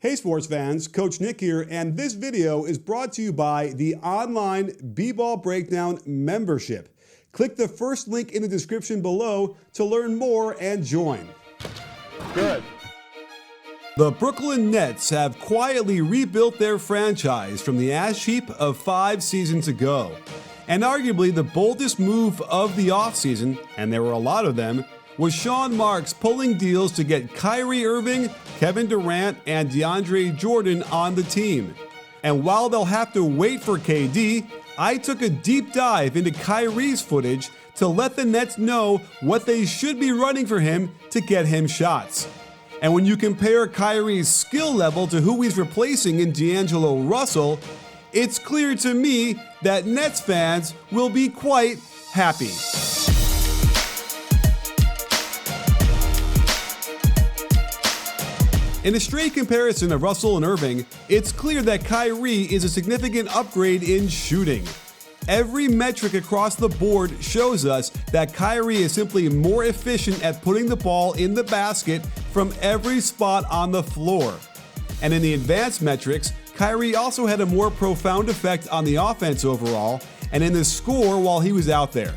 Hey sports fans, Coach Nick here, and this video is brought to you by the online B-Ball Breakdown membership. Click the first link in the description below to learn more and join. Good. The Brooklyn Nets have quietly rebuilt their franchise from the ash heap of 5 seasons ago. And arguably the boldest move of the offseason, and there were a lot of them, was Sean Marks pulling deals to get Kyrie Irving, Kevin Durant, and DeAndre Jordan on the team. And while they'll have to wait for KD, I took a deep dive into Kyrie's footage to let the Nets know what they should be running for him to get him shots. And when you compare Kyrie's skill level to who he's replacing in D'Angelo Russell, it's clear to me that Nets fans will be quite happy. In a straight comparison of Russell and Irving, it's clear that Kyrie is a significant upgrade in shooting. Every metric across the board shows us that Kyrie is simply more efficient at putting the ball in the basket from every spot on the floor. And in the advanced metrics, Kyrie also had a more profound effect on the offense overall and in the score while he was out there.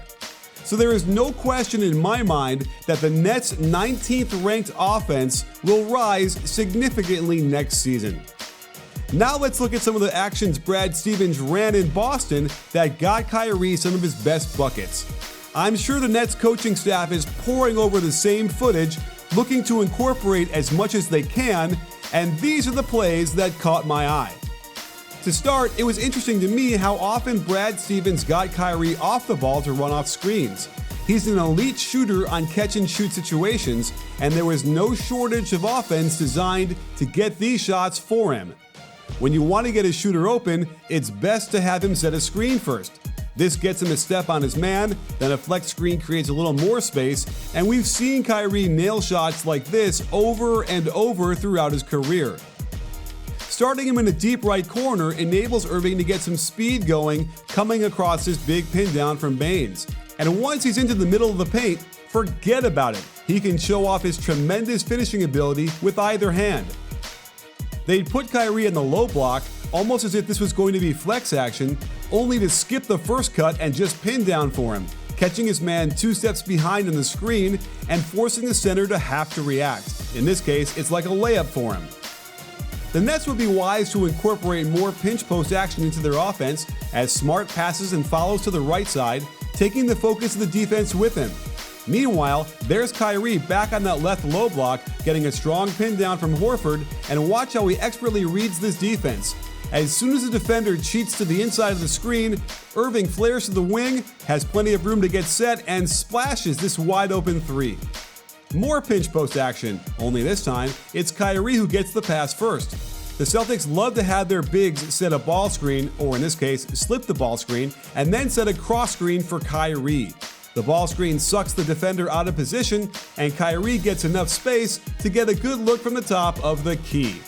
So there is no question in my mind that the Nets' 19th ranked offense will rise significantly next season. Now let's look at some of the actions Brad Stevens ran in Boston that got Kyrie some of his best buckets. I'm sure the Nets coaching staff is poring over the same footage, looking to incorporate as much as they can, and these are the plays that caught my eye. To start, it was interesting to me how often Brad Stevens got Kyrie off the ball to run off screens. He's an elite shooter on catch-and-shoot situations, and there was no shortage of offense designed to get these shots for him. When you want to get a shooter open, it's best to have him set a screen first. This gets him a step on his man, then a flex screen creates a little more space, and we've seen Kyrie nail shots like this over and over throughout his career. Starting him in a deep right corner enables Irving to get some speed going, coming across this big pin down from Baines. And once he's into the middle of the paint, forget about it. He can show off his tremendous finishing ability with either hand. They'd put Kyrie in the low block, almost as if this was going to be flex action, only to skip the first cut and just pin down for him, catching his man 2 steps behind on the screen and forcing the center to have to react. In this case, it's like a layup for him. The Nets would be wise to incorporate more pinch post action into their offense as Smart passes and follows to the right side, taking the focus of the defense with him. Meanwhile, there's Kyrie back on that left low block, getting a strong pin down from Horford, and watch how he expertly reads this defense. As soon as the defender cheats to the inside of the screen, Irving flares to the wing, has plenty of room to get set, and splashes this wide open three. More pinch post action, only this time, it's Kyrie who gets the pass first. The Celtics love to have their bigs set a ball screen, or in this case, slip the ball screen, and then set a cross screen for Kyrie. The ball screen sucks the defender out of position, and Kyrie gets enough space to get a good look from the top of the key.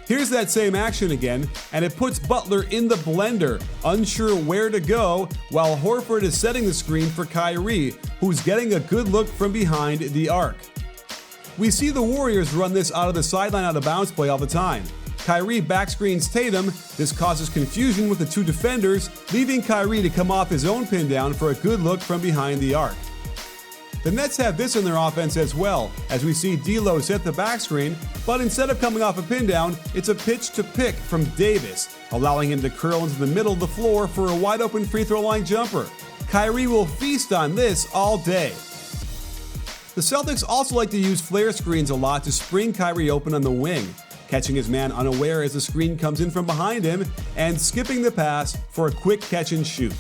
Here's that same action again, and it puts Butler in the blender, unsure where to go, while Horford is setting the screen for Kyrie, who's getting a good look from behind the arc. We see the Warriors run this out of the sideline out of bounds play all the time. Kyrie backscreens Tatum. This causes confusion with the 2 defenders, leaving Kyrie to come off his own pin down for a good look from behind the arc. The Nets have this in their offense as well, as we see D'Lo set the backscreen, but instead of coming off a pin down, it's a pitch to pick from Davis, allowing him to curl into the middle of the floor for a wide open free throw line jumper. Kyrie will feast on this all day. The Celtics also like to use flare screens a lot to spring Kyrie open on the wing, catching his man unaware as the screen comes in from behind him and skipping the pass for a quick catch and shoot.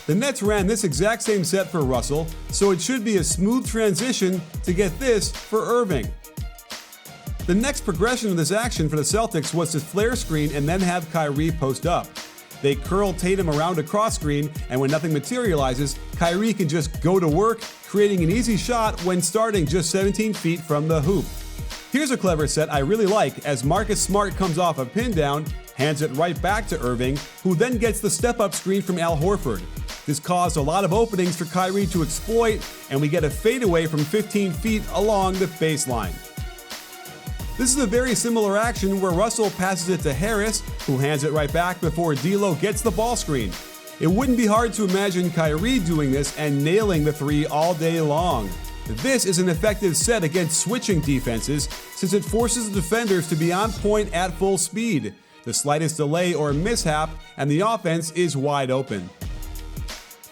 The Nets ran this exact same set for Russell, so it should be a smooth transition to get this for Irving. The next progression of this action for the Celtics was to flare screen and then have Kyrie post up. They curl Tatum around a cross screen, and when nothing materializes, Kyrie can just go to work, creating an easy shot when starting just 17 feet from the hoop. Here's a clever set I really like as Marcus Smart comes off a pin down, hands it right back to Irving, who then gets the step-up screen from Al Horford. This caused a lot of openings for Kyrie to exploit, and we get a fadeaway from 15 feet along the baseline. This is a very similar action where Russell passes it to Harris, who hands it right back before D'Lo gets the ball screen. It wouldn't be hard to imagine Kyrie doing this and nailing the three all day long. This is an effective set against switching defenses since it forces the defenders to be on point at full speed. The slightest delay or mishap and the offense is wide open.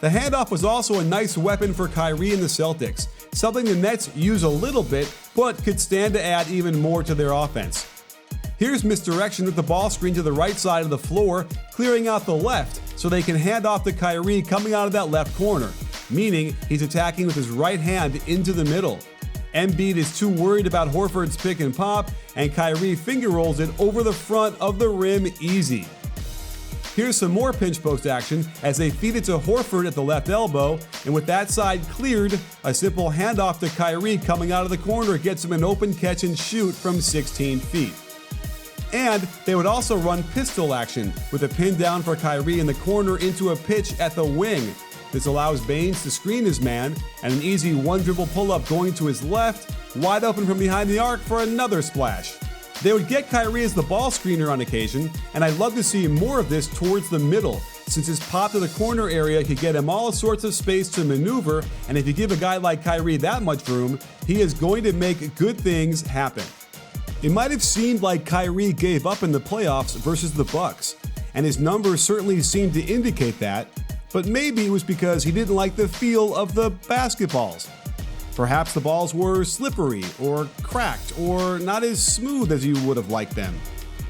The handoff was also a nice weapon for Kyrie and the Celtics, something the Nets use a little bit but could stand to add even more to their offense. Here's misdirection with the ball screen to the right side of the floor, clearing out the left so they can hand off to Kyrie coming out of that left corner, meaning he's attacking with his right hand into the middle. Embiid is too worried about Horford's pick and pop, and Kyrie finger rolls it over the front of the rim easy. Here's some more pinch post action as they feed it to Horford at the left elbow, and with that side cleared, a simple handoff to Kyrie coming out of the corner gets him an open catch and shoot from 16 feet. And they would also run pistol action with a pin down for Kyrie in the corner into a pitch at the wing. This allows Baynes to screen his man, and an easy one-dribble pull-up going to his left, wide open from behind the arc for another splash. They would get Kyrie as the ball screener on occasion, and I'd love to see more of this towards the middle, since his pop to the corner area could get him all sorts of space to maneuver, and if you give a guy like Kyrie that much room, he is going to make good things happen. It might have seemed like Kyrie gave up in the playoffs versus the Bucks, and his numbers certainly seemed to indicate that, but maybe it was because he didn't like the feel of the basketballs. Perhaps the balls were slippery or cracked or not as smooth as you would have liked them.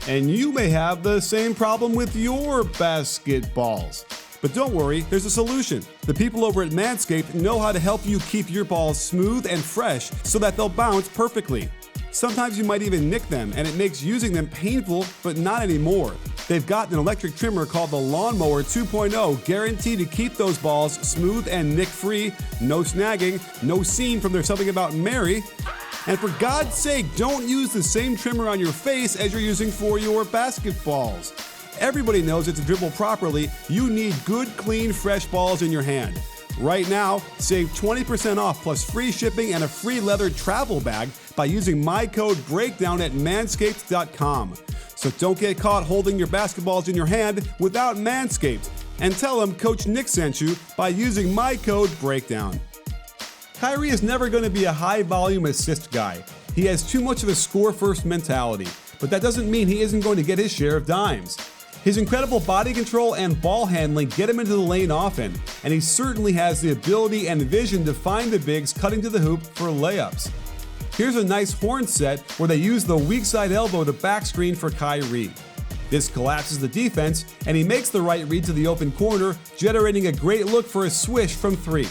And you may have the same problem with your basketballs. But don't worry, there's a solution. The people over at Manscaped know how to help you keep your balls smooth and fresh so that they'll bounce perfectly. Sometimes you might even nick them, and it makes using them painful, but not anymore. They've got an electric trimmer called the Lawnmower 2.0, guaranteed to keep those balls smooth and nick-free, no snagging, no seam from their Something About Mary. And for God's sake, don't use the same trimmer on your face as you're using for your basketballs. Everybody knows that to dribble properly, you need good, clean, fresh balls in your hand. Right now, save 20% off plus free shipping and a free leather travel bag by using my code BREAKDOWN at manscaped.com. So don't get caught holding your basketballs in your hand without Manscaped, and tell them Coach Nick sent you by using my code BREAKDOWN. Kyrie is never going to be a high-volume assist guy. He has too much of a score-first mentality, but that doesn't mean he isn't going to get his share of dimes. His incredible body control and ball handling get him into the lane often, and he certainly has the ability and vision to find the bigs cutting to the hoop for layups. Here's a nice horn set where they use the weak side elbow to back screen for Kyrie. This collapses the defense, and he makes the right read to the open corner, generating a great look for a swish from 3.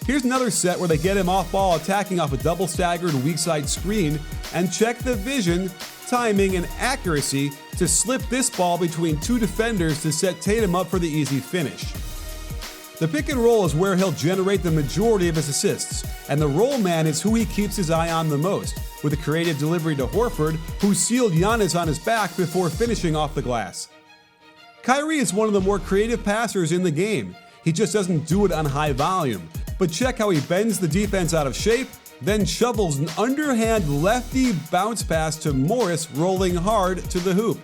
Here's another set where they get him off ball attacking off a double staggered weak side screen, and check the vision, timing, and accuracy to slip this ball between two defenders to set Tatum up for the easy finish. The pick and roll is where he'll generate the majority of his assists, and the roll man is who he keeps his eye on the most, with a creative delivery to Horford, who sealed Giannis on his back before finishing off the glass. Kyrie is one of the more creative passers in the game. He just doesn't do it on high volume, but check how he bends the defense out of shape, then shovels an underhand lefty bounce pass to Morris rolling hard to the hoop.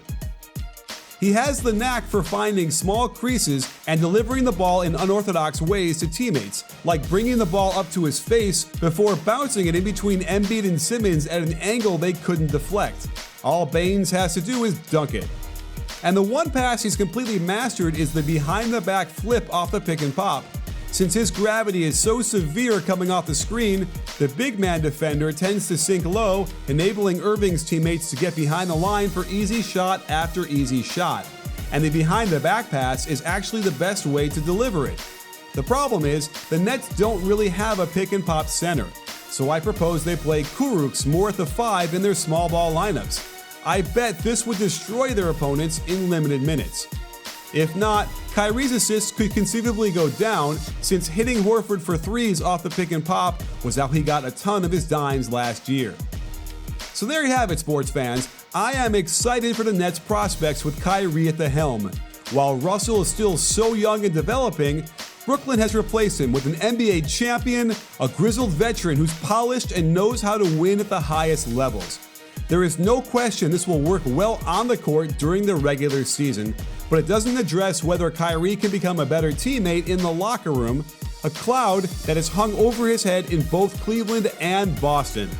He has the knack for finding small creases and delivering the ball in unorthodox ways to teammates, like bringing the ball up to his face before bouncing it in between Embiid and Simmons at an angle they couldn't deflect. All Baynes has to do is dunk it. And the one pass he's completely mastered is the behind-the-back flip off the pick and pop. Since his gravity is so severe coming off the screen, the big man defender tends to sink low, enabling Irving's teammates to get behind the line for easy shot after easy shot. And the behind-the-back pass is actually the best way to deliver it. The problem is, the Nets don't really have a pick-and-pop center, so I propose they play Kurucs more at the 5 in their small ball lineups. I bet this would destroy their opponents in limited minutes. If not, Kyrie's assists could conceivably go down, since hitting Horford for threes off the pick and pop was how he got a ton of his dimes last year. So there you have it, sports fans. I am excited for the Nets' prospects with Kyrie at the helm. While Russell is still so young and developing, Brooklyn has replaced him with an NBA champion, a grizzled veteran who's polished and knows how to win at the highest levels. There is no question this will work well on the court during the regular season, but it doesn't address whether Kyrie can become a better teammate in the locker room, a cloud that has hung over his head in both Cleveland and Boston.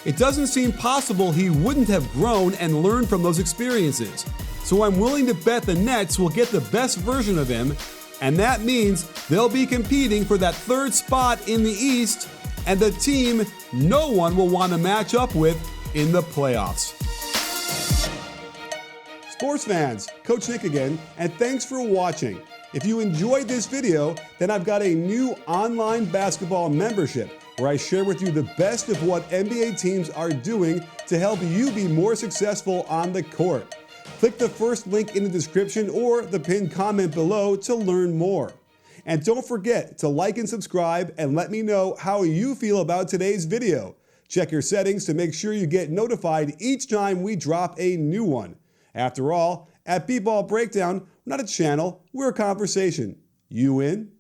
It doesn't seem possible he wouldn't have grown and learned from those experiences. So I'm willing to bet the Nets will get the best version of him, and that means they'll be competing for that third spot in the East and the team no one will want to match up with in the playoffs. Sports fans, Coach Nick again, and thanks for watching. If you enjoyed this video, then I've got a new online basketball membership where I share with you the best of what NBA teams are doing to help you be more successful on the court. Click the first link in the description or the pinned comment below to learn more. And don't forget to like and subscribe and let me know how you feel about today's video. Check your settings to make sure you get notified each time we drop a new one. After all, at B-Ball Breakdown, we're not a channel, we're a conversation. You in?